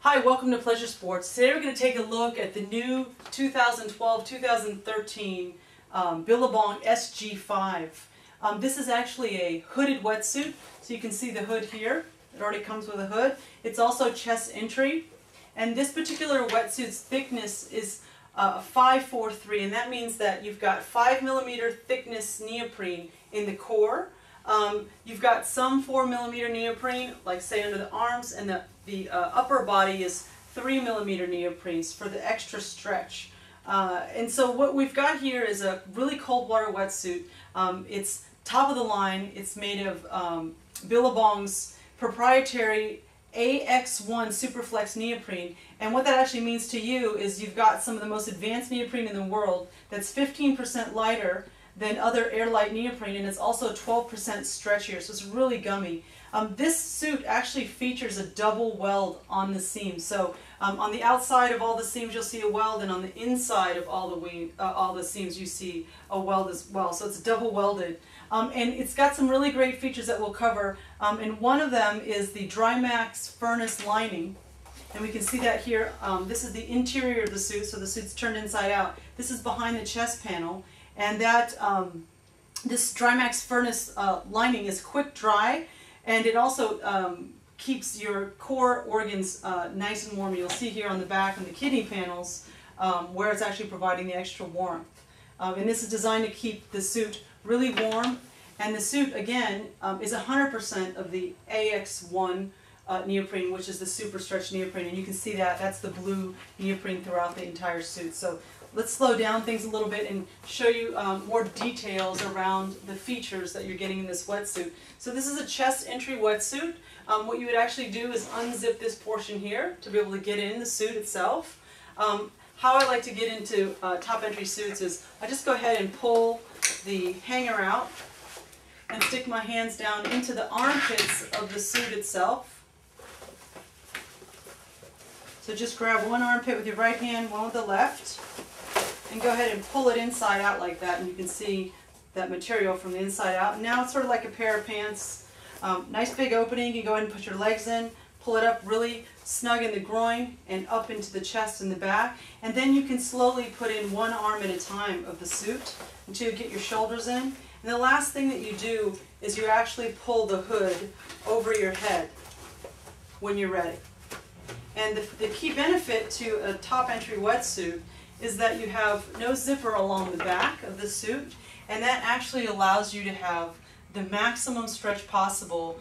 Hi, welcome to Pleasure Sports. Today we're going to take a look at the new 2012-2013 Billabong SG5. This is actually a hooded wetsuit, so you can see the hood here. It already comes with a hood. It's also chest entry, and this particular wetsuit's thickness is 543, and that means that you've got 5mm thickness neoprene in the core. You've got some 4mm neoprene, like say under the arms, and the upper body is 3mm neoprenes for the extra stretch. And so what we've got here is a really cold water wetsuit. It's top of the line. It's made of Billabong's proprietary AX1 Superflex neoprene. And what that actually means to you is you've got some of the most advanced neoprene in the world that's 15% lighter than other Airlite neoprene, and it's also 12% stretchier, so it's really gummy. This suit actually features a double weld on the seam. So on the outside of all the seams you'll see a weld, and on the inside of all the seams you see a weld as well. So it's double welded. And it's got some really great features that we'll cover, and one of them is the Drymax furnace lining. And we can see that here. This is the interior of the suit, so the suit's turned inside out. This is behind the chest panel. And that this Drymax furnace lining is quick dry, and it also keeps your core organs nice and warm. You'll see here on the back and the kidney panels where it's actually providing the extra warmth. And this is designed to keep the suit really warm. And the suit, again, is 100% of the AX1 neoprene, which is the super stretch neoprene. And you can see that that's the blue neoprene throughout the entire suit. So let's slow down things a little bit and show you more details around the features that you're getting in this wetsuit. So this is a chest entry wetsuit. What you would actually do is unzip this portion here to be able to get in the suit itself. How I like to get into top entry suits is I just go ahead and pull the hanger out and stick my hands down into the armpits of the suit itself. So just grab one armpit with your right hand, one with the left, and go ahead and pull it inside out like that, and you can see that material from the inside out. And now it's sort of like a pair of pants. Nice big opening. You can go ahead and put your legs in, pull it up really snug in the groin and up into the chest and the back. And then you can slowly put in one arm at a time of the suit until you get your shoulders in. And the last thing that you do is you actually pull the hood over your head when you're ready. And the key benefit to a top entry wetsuit is that you have no zipper along the back of the suit, and that actually allows you to have the maximum stretch possible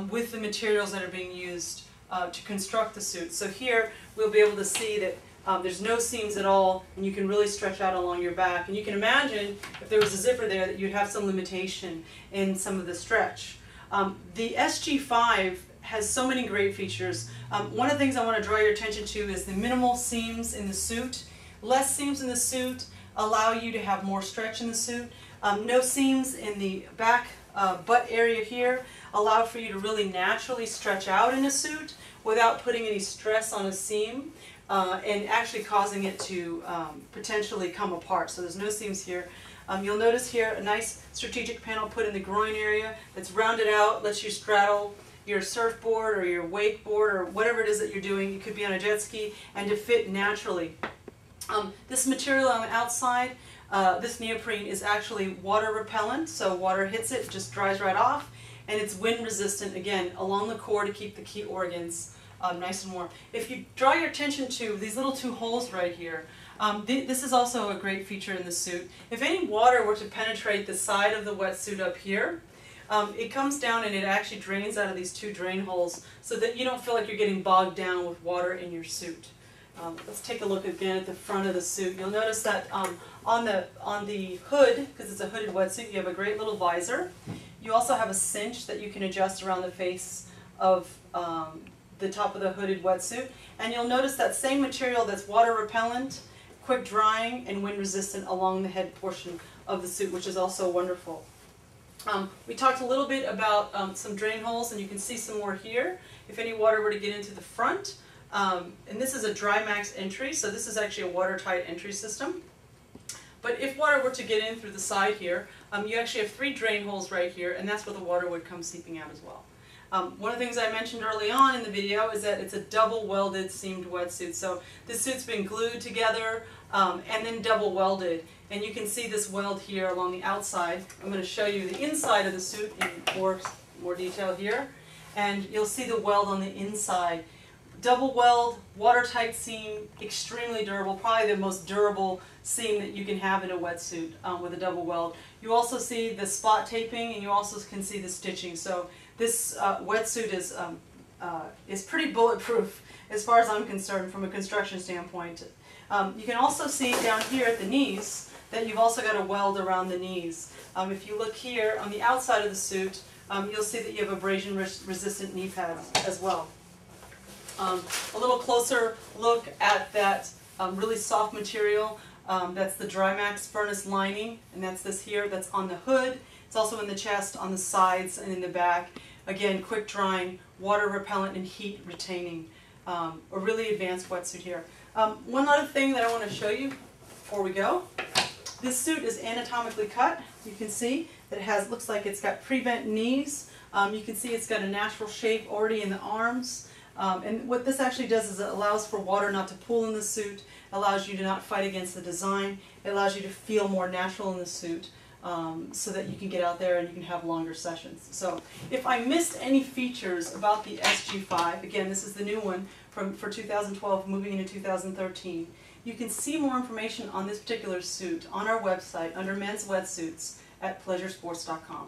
with the materials that are being used to construct the suit. So here we'll be able to see that there's no seams at all, and you can really stretch out along your back. And you can imagine if there was a zipper there that you'd have some limitation in some of the stretch. The SG5 has so many great features. One of the things I want to draw your attention to is the minimal seams in the suit. Less seams in the suit allow you to have more stretch in the suit. No seams in the back butt area here allow for you to really naturally stretch out in a suit without putting any stress on a seam and actually causing it to potentially come apart. So there's no seams here. You'll notice here a nice strategic panel put in the groin area that's rounded out, lets you straddle your surfboard or your wakeboard or whatever it is that you're doing. You could be on a jet ski, and to fit naturally. This material on the outside, this neoprene, is actually water repellent, so water hits it, just dries right off, and it's wind resistant, again, along the core to keep the key organs nice and warm. If you draw your attention to these little two holes right here, this is also a great feature in the suit. If any water were to penetrate the side of the wetsuit up here, it comes down and it actually drains out of these two drain holes so that you don't feel like you're getting bogged down with water in your suit. Let's take a look again at the front of the suit. You'll notice that on the hood, because it's a hooded wetsuit, you have a great little visor. You also have a cinch that you can adjust around the face of the top of the hooded wetsuit. And you'll notice that same material that's water repellent, quick drying, and wind resistant along the head portion of the suit, which is also wonderful. We talked a little bit about some drain holes, and you can see some more here if any water were to get into the front. And this is a Drymax entry, so this is actually a watertight entry system. But if water were to get in through the side here, you actually have 3 drain holes right here, and that's where the water would come seeping out as well. One of the things I mentioned early on in the video is that it's a double welded seamed wetsuit. So this suit's been glued together and then double welded. And you can see this weld here along the outside. I'm going to show you the inside of the suit in more detail here. And you'll see the weld on the inside. Double weld, watertight seam, extremely durable, probably the most durable seam that you can have in a wetsuit with a double weld. You also see the spot taping, and you also can see the stitching. So this wetsuit is pretty bulletproof as far as I'm concerned from a construction standpoint. You can also see down here at the knees that you've also got a weld around the knees. If you look here on the outside of the suit, you'll see that you have abrasion resistant knee pads as well. A little closer look at that really soft material. That's the Drymax furnace lining, and that's this here. That's on the hood. It's also in the chest, on the sides, and in the back. Again, quick drying, water repellent, and heat retaining. A really advanced wetsuit here. One other thing that I want to show you before we go. This suit is anatomically cut. You can see that it looks like it's got pre-bent knees. You can see it's got a natural shape already in the arms. And what this actually does is it allows for water not to pool in the suit, allows you to not fight against the design, it allows you to feel more natural in the suit so that you can get out there and you can have longer sessions. So if I missed any features about the SG5, again this is the new one for 2012 moving into 2013, you can see more information on this particular suit on our website under men's wetsuits at pleasuresports.com.